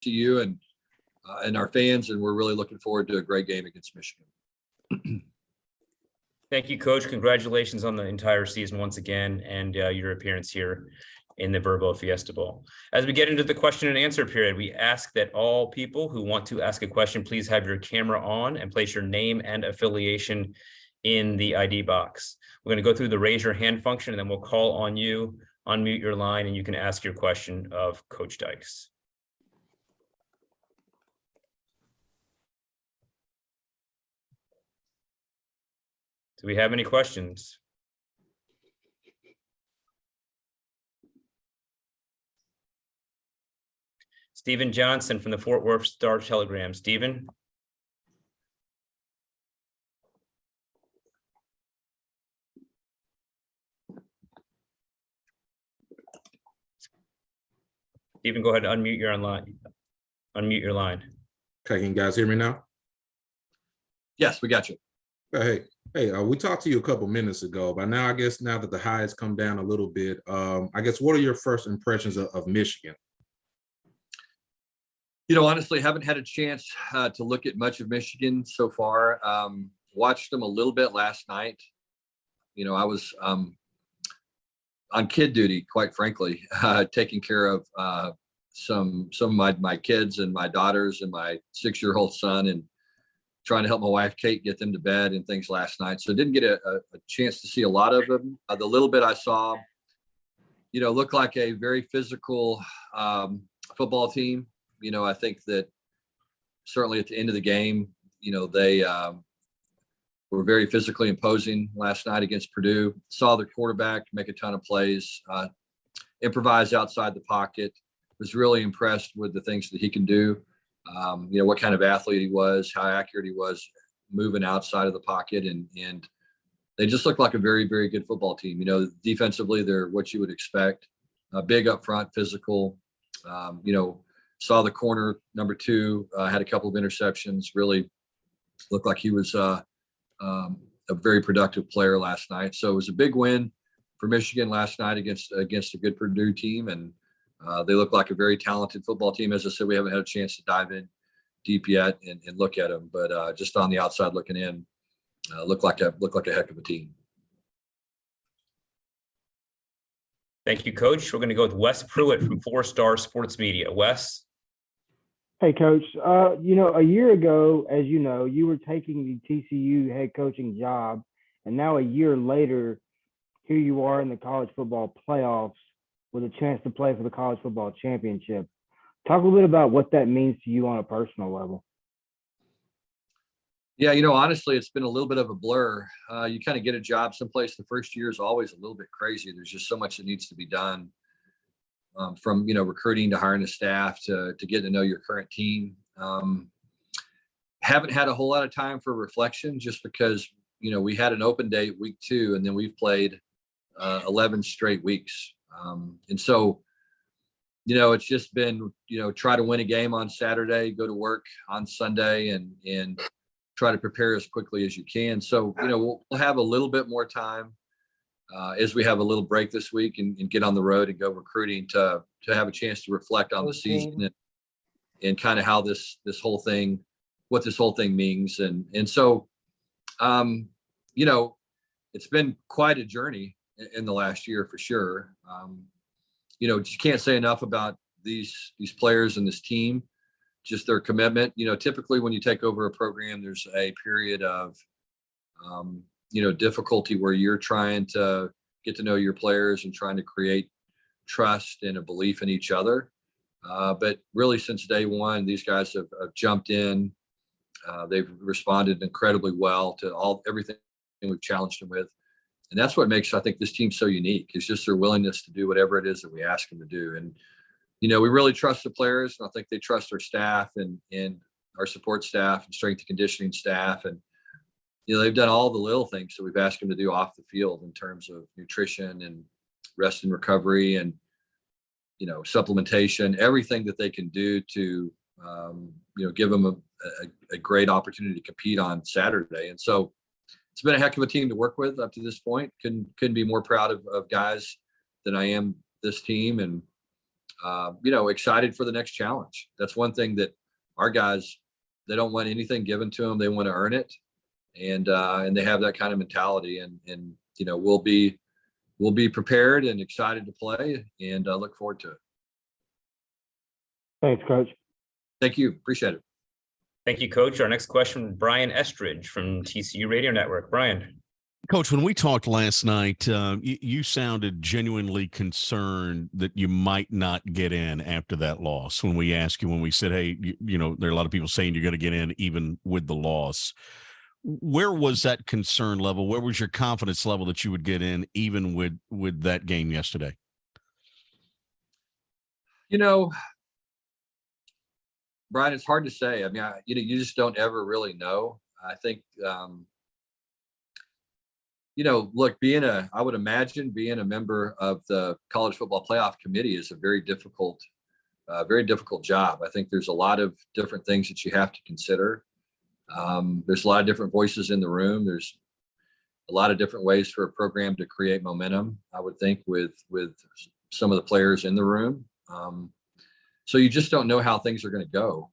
TCU and our fans, and we're really looking forward to a great game against Michigan. Thank you, Coach. Congratulations on the entire season once again, and your appearance here in the Verbo Fiesta Bowl. As we get into the question and answer period, we ask that all people who want to ask a question, please have your camera on and place your name and affiliation in the ID box. We're going to go through the raise your hand function, and then we'll call on you, unmute your line, and you can ask your question of Coach Dykes. Do we have any questions? Stephen Johnson from the Fort Worth Star Telegram. Stephen. Stephen, go ahead and unmute your line. Unmute your line. Okay, can you guys hear me now? Yes, we got you. Hey, we talked to you a couple minutes ago, but now I guess now that the high has come down a little bit, I guess what are your first impressions of Michigan? You know, honestly, haven't had a chance to look at much of Michigan so far. Watched them a little bit last night. You know, I was on kid duty, quite frankly, taking care of some of my kids and my daughters and my 6-year-old son, and trying to help my wife Kate get them to bed and things last night. So didn't get a chance to see a lot of them. The little bit I saw, you know, looked like a very physical football team. You know, I think that certainly at the end of the game, you know, they were very physically imposing last night against Purdue. Saw their quarterback make a ton of plays, improvise outside the pocket. Was really impressed with the things that he can do. You know, what kind of athlete he was, how accurate he was moving outside of the pocket. And they just look like a very, very good football team. You know, defensively, they're what you would expect. Big up front, physical. You know, saw the corner, number 2, had a couple of interceptions, really looked like he was a very productive player last night. So it was a big win for Michigan last night against a good Purdue team. And they look like a very talented football team. As I said, we haven't had a chance to dive in deep yet and look at them, but just on the outside looking in, look like a heck of a team. Thank you, Coach. We're going to go with Wes Pruitt from 4-Star Sports Media. Wes. Hey, Coach. You know, a year ago, as you know, you were taking the TCU head coaching job, and now a year later, here you are in the college football playoffs with a chance to play for the college football championship. Talk a little bit about what that means to you on a personal level. Yeah, you know, honestly, it's been a little bit of a blur. You kind of get a job someplace. The first year is always a little bit crazy. There's just so much that needs to be done, from, you know, recruiting to hiring a staff to getting to know your current team. Haven't had a whole lot of time for reflection just because, you know, we had an open date week 2, and then we've played 11 straight weeks. And so, you know, it's just been, you know, try to win a game on Saturday, go to work on Sunday, and try to prepare as quickly as you can. So, you know, we'll have a little bit more time as we have a little break this week and get on the road and go recruiting to have a chance to reflect on the season and kind of how this whole thing, what this whole thing means. And so, you know, it's been quite a journey in the last year for sure. You know, you can't say enough about these players and this team, just their commitment. You know, typically when you take over a program, there's a period of, you know, difficulty where you're trying to get to know your players and trying to create trust and a belief in each other. But really since day one, these guys have jumped in. They've responded incredibly well to everything we've challenged them with. And that's what makes, I think, this team so unique, is just their willingness to do whatever it is that we ask them to do. And, you know, we really trust the players, and I think they trust our staff and our support staff and strength and conditioning staff. And, you know, they've done all the little things that we've asked them to do off the field in terms of nutrition and rest and recovery and, you know, supplementation, everything that they can do to, you know, give them a great opportunity to compete on Saturday. And so it's been a heck of a team to work with up to this point. Couldn't be more proud of guys than I am this team. And, excited for the next challenge. That's one thing that our guys, they don't want anything given to them. They want to earn it. And they have that kind of mentality, and we'll be prepared and excited to play, and look forward to it. Thanks, Coach. Thank you. Appreciate it. Thank you, Coach. Our next question, Brian Estridge from TCU Radio Network. Brian. Coach, when we talked last night, you sounded genuinely concerned that you might not get in after that loss. When we asked you, when we said, hey, there are a lot of people saying you're going to get in even with the loss. Where was that concern level? Where was your confidence level that you would get in even with that game yesterday? Brian, it's hard to say. I mean, you just don't ever really know. I think, look, I would imagine being a member of the College Football Playoff Committee is a very difficult job. I think there's a lot of different things that you have to consider. There's a lot of different voices in the room. There's a lot of different ways for a program to create momentum, I would think, with some of the players in the room. So you just don't know how things are going to go.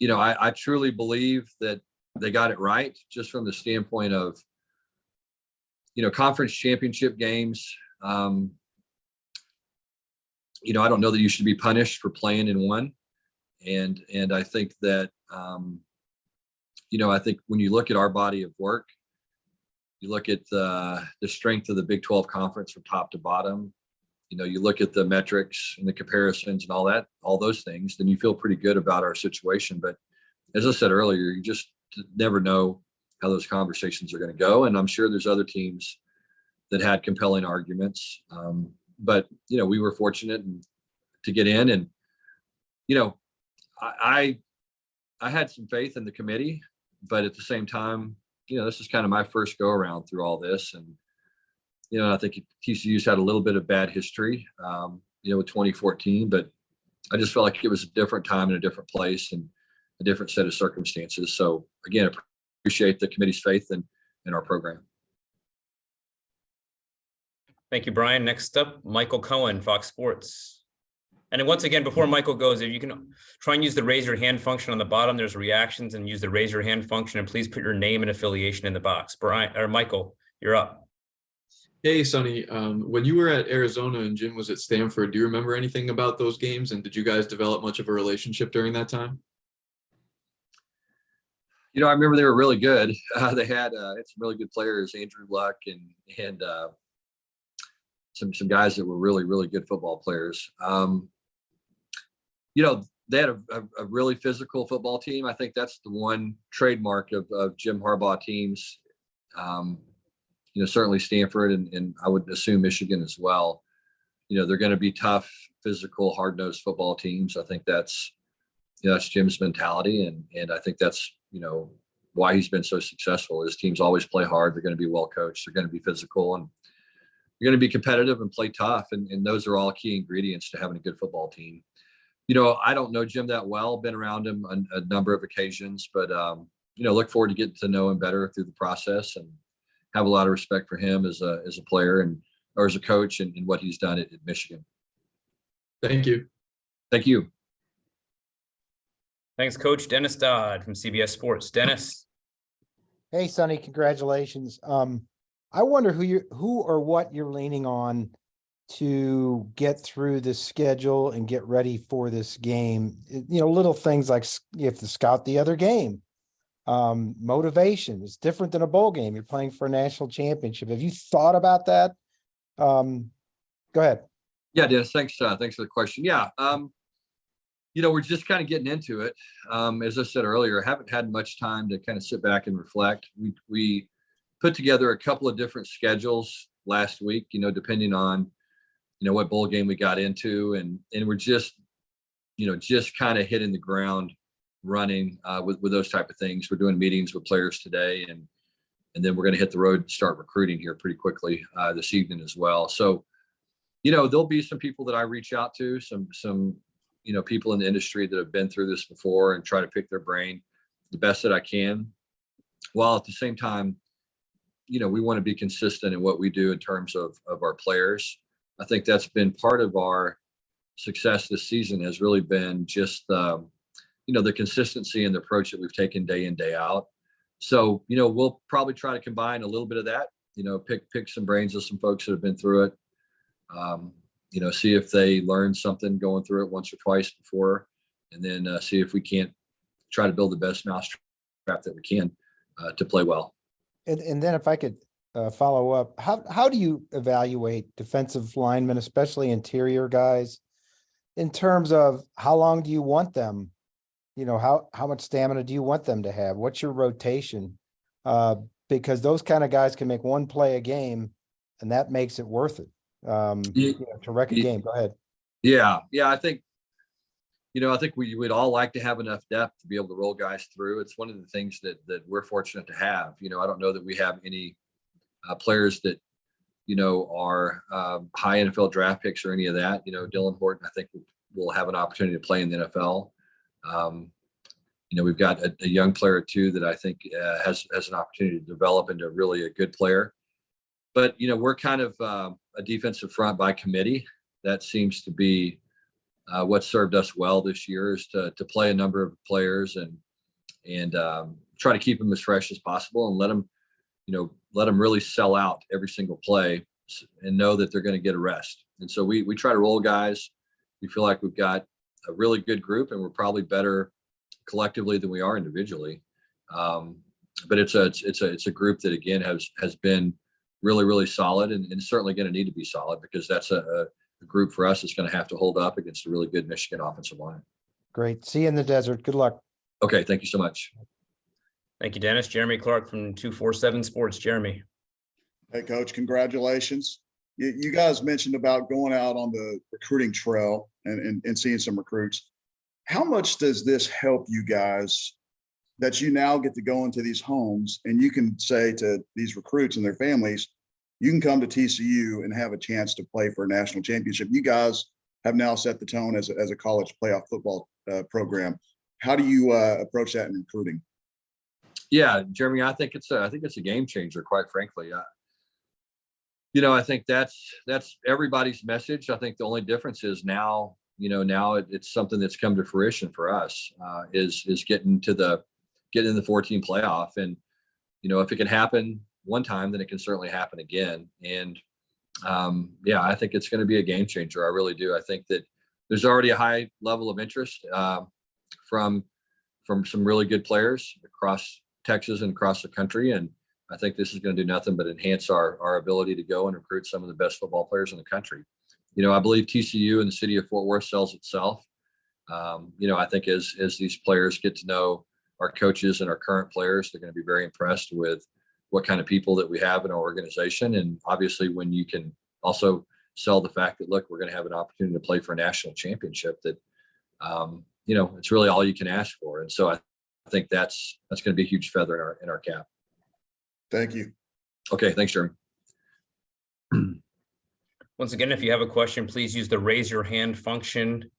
I truly believe that they got it right, just from the standpoint of, conference championship games. I don't know that you should be punished for playing in one. And I think that, I think when you look at our body of work, you look at the strength of the Big 12 conference from top to bottom, you look at the metrics and the comparisons and all those things, then you feel pretty good about our situation. But as I said earlier, you just never know how those conversations are going to go. And I'm sure there's other teams that had compelling arguments. But, we were fortunate to get in, and, I had some faith in the committee, but at the same time, this is kind of my first go around through all this. And, I think TCU's had a little bit of bad history, with 2014, but I just felt like it was a different time and a different place and a different set of circumstances. So again, appreciate the committee's faith in our program. Thank you, Brian. Next up, Michael Cohen, Fox Sports. And then once again, before Michael goes, if you can try and use the raise your hand function on the bottom, there's reactions, and use the raise your hand function, and please put your name and affiliation in the box. Brian or Michael, you're up. Hey, Sonny, when you were at Arizona and Jim was at Stanford, do you remember anything about those games? And did you guys develop much of a relationship during that time? I remember they were really good. They had some really good players, Andrew Luck and some guys that were really, really good football players. They had a really physical football team. I think that's the one trademark of Jim Harbaugh teams. Certainly Stanford and I would assume Michigan as well. They're going to be tough, physical, hard-nosed football teams. I think that's Jim's mentality. And I think that's, why he's been so successful. His teams always play hard. They're going to be well coached. They're going to be physical, and you're going to be competitive and play tough. And those are all key ingredients to having a good football team. I don't know Jim that well, been around him on a number of occasions, but, look forward to getting to know him better through the process, and have a lot of respect for him as a player or as a coach and what he's done at Michigan. Thank you. Thank you. Thanks, Coach. Dennis Dodd from CBS Sports. Dennis. Hey, Sonny, congratulations. I wonder who or what you're leaning on to get through this schedule and get ready for this game. Little things like you have to scout the other game. Motivation is different than a bowl game. You're playing for a national championship. Have you thought about that? Go ahead. Yeah, Dennis, thanks. Thanks for the question. Yeah. We're just kind of getting into it. As I said earlier, I haven't had much time to kind of sit back and reflect. We put together a couple of different schedules last week, depending on, what bowl game we got into, and we're just kind of hitting the ground running with those type of things. We're doing meetings with players today, and then we're going to hit the road and start recruiting here pretty quickly this evening as well. So, there'll be some people that I reach out to, some people in the industry that have been through this before, and try to pick their brain the best that I can, while at the same time, we want to be consistent in what we do in terms of our players. I think that's been part of our success this season has really been just, the consistency and the approach that we've taken day in, day out. So, we'll probably try to combine a little bit of that, pick some brains of some folks that have been through it. See if they learn something going through it once or twice before, and then see if we can't try to build the best mousetrap that we can to play well. And then if I could follow up, how do you evaluate defensive linemen, especially interior guys, in terms of how long do you want them? How much stamina do you want them to have? What's your rotation? Because those kind of guys can make one play a game, and that makes it worth it. To wreck a game. Go ahead. Yeah. I think we would all like to have enough depth to be able to roll guys through. It's one of the things that we're fortunate to have. I don't know that we have any players that are high NFL draft picks or any of that. Dylan Horton, I think, will have an opportunity to play in the NFL. We've got a young player too that I think has an opportunity to develop into really a good player. But we're kind of a defensive front by committee. That seems to be what served us well this year, is to play a number of players and try to keep them as fresh as possible and let them really sell out every single play and know that they're going to get a rest. And so we try to roll guys. We feel like we've got a really good group, and we're probably better collectively than we are individually. But it's a group that, again, has been really, really solid, and certainly going to need to be solid, because that's a group for us that's going to have to hold up against a really good Michigan offensive line. Great. See you in the desert. Good luck. Okay. Thank you so much. Thank you, Dennis. Jeremy Clark from 247 Sports. Jeremy. Hey, Coach, congratulations. You guys mentioned about going out on the recruiting trail and seeing some recruits. How much does this help you guys that you now get to go into these homes and you can say to these recruits and their families, you can come to TCU and have a chance to play for a national championship? You guys have now set the tone as a college playoff football program. How do you approach that in recruiting? Yeah, Jeremy, I think it's a game changer, quite frankly. I think that's everybody's message. I think the only difference is now it's something that's come to fruition for us, is getting in the 14 playoff. And, if it can happen one time, then it can certainly happen again. And I think it's going to be a game changer. I really do. I think that there's already a high level of interest from some really good players across Texas and across the country. And I think this is going to do nothing but enhance our ability to go and recruit some of the best football players in the country. I believe TCU and the city of Fort Worth sells itself. I think as these players get to know our coaches and our current players, they're going to be very impressed with what kind of people that we have in our organization. And obviously, when you can also sell the fact that, look, we're going to have an opportunity to play for a national championship, that, it's really all you can ask for. And so I think that's going to be a huge feather in our cap. Thank you. Okay. Thanks, Jeremy. Once again, if you have a question, please use the raise your hand function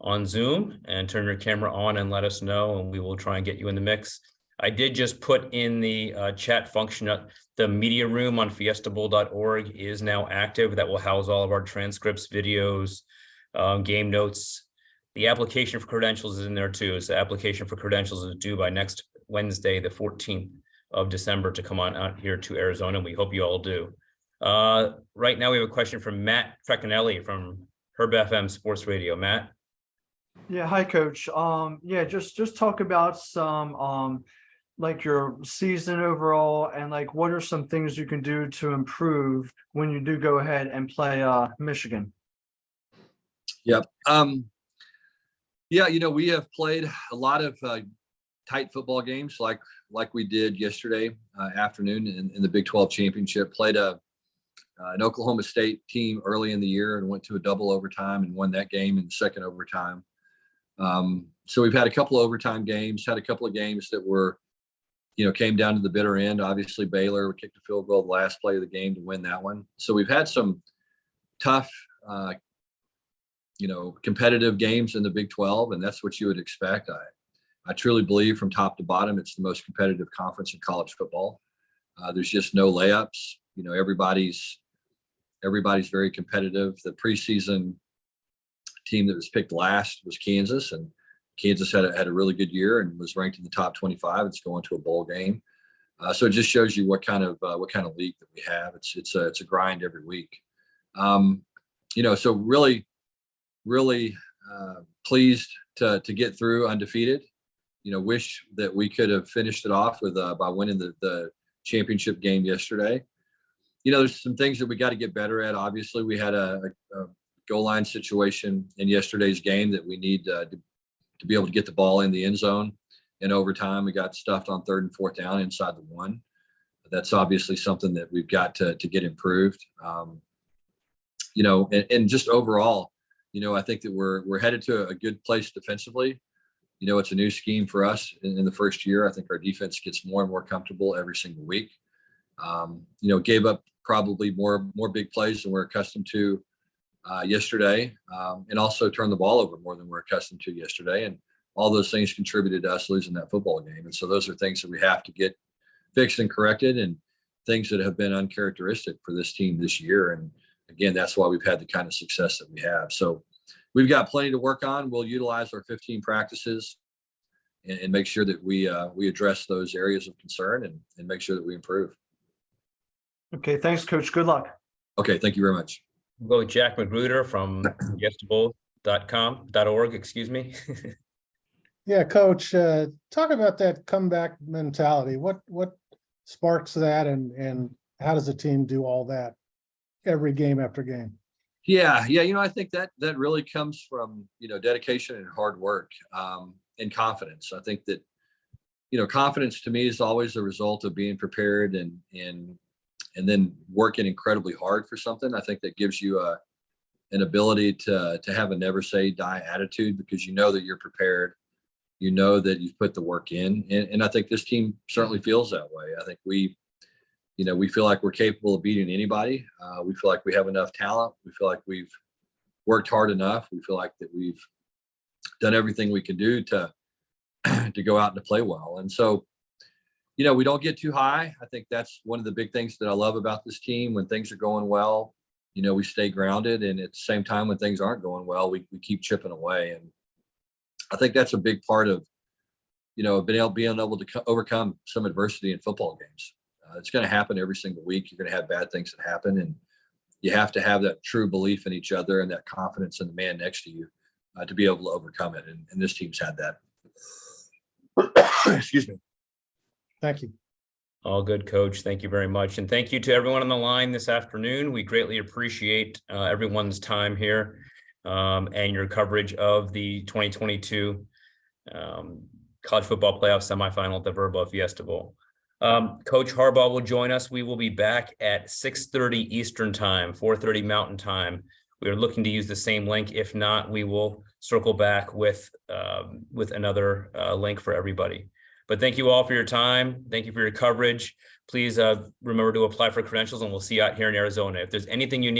on Zoom and turn your camera on and let us know, and we will try and get you in the mix. I did just put in the chat function, the media room on fiestabowl.org is now active. That will house all of our transcripts, videos, game notes. The application for credentials is in there too. So the application for credentials is due by next Wednesday, the 14th of December, to come on out here to Arizona. We hope you all do. Right now we have a question from Matt Frecanelli from Herb FM Sports Radio. Matt. Yeah, hi, Coach. Just talk about some like your season overall, and like what are some things you can do to improve when you do go ahead and play Michigan? Yep. We have played a lot of tight football games like we did yesterday afternoon in the Big 12 championship. Played an Oklahoma State team early in the year and went to a double overtime and won that game in the second overtime. So we've had a couple of overtime games, had a couple of games that were, came down to the bitter end. Obviously, Baylor kicked a field goal the last play of the game to win that one. So we've had some tough, competitive games in the Big 12, and that's what you would expect. I truly believe from top to bottom, it's the most competitive conference in college football. There's just no layups. Everybody's very competitive. The preseason team that was picked last was Kansas, and Kansas had a really good year and was ranked in the top 25. It's going to a bowl game. So it just shows you what kind of league that we have. It's a grind every week. So really pleased to get through undefeated. Wish that we could have finished it off with by winning the championship game yesterday. There's some things that we got to get better at. Obviously, we had a goal line situation in yesterday's game that we need to be able to get the ball in the end zone. In overtime, we got stuffed on 3rd and 4th down inside the 1. That's obviously something that we've got to get improved. And just overall, I think that we're headed to a good place defensively. It's a new scheme for us in the first year. I think our defense gets more and more comfortable every single week. Gave up probably more big plays than we're accustomed to yesterday, and also turned the ball over more than we're accustomed to yesterday. And all those things contributed to us losing that football game. And so those are things that we have to get fixed and corrected, and things that have been uncharacteristic for this team this year. And again, that's why we've had the kind of success that we have. So we've got plenty to work on. We'll utilize our 15 practices and make sure that we address those areas of concern and make sure that we improve. Okay, thanks, Coach. Good luck. Okay, thank you very much. We'll go with Jack Magruder from fiestabowl.org, excuse me. Yeah, Coach, talk about that comeback mentality. What sparks that, and how does the team do all that every game after game? Yeah. I think that really comes from, dedication and hard work, and confidence. I think that, confidence to me is always a result of being prepared and then working incredibly hard for something. I think that gives you an ability to have a never say die attitude, because that you're prepared, that you've put the work in. And I think this team certainly feels that way. I think we feel like we're capable of beating anybody. We feel like we have enough talent. We feel like we've worked hard enough. We feel like that we've done everything we can do to go out and to play well. And so, we don't get too high. I think that's one of the big things that I love about this team. When things are going well, we stay grounded. And at the same time, when things aren't going well, we keep chipping away. And I think that's a big part of, being able to overcome some adversity in football games. It's going to happen every single week. You're going to have bad things that happen, and you have to have that true belief in each other and that confidence in the man next to you to be able to overcome it. And this team's had that. Excuse me. Thank you. All good, Coach. Thank you very much. And thank you to everyone on the line this afternoon. We greatly appreciate everyone's time here and your coverage of the 2022 college football playoff semifinal at the Verbo Fiesta Bowl. Coach Harbaugh will join us. We will be back at 6:30 Eastern time, 4:30 Mountain time. We are looking to use the same link. If not, we will circle back with another link for everybody. But thank you all for your time. Thank you for your coverage. Please remember to apply for credentials, and we'll see you out here in Arizona. If there's anything you need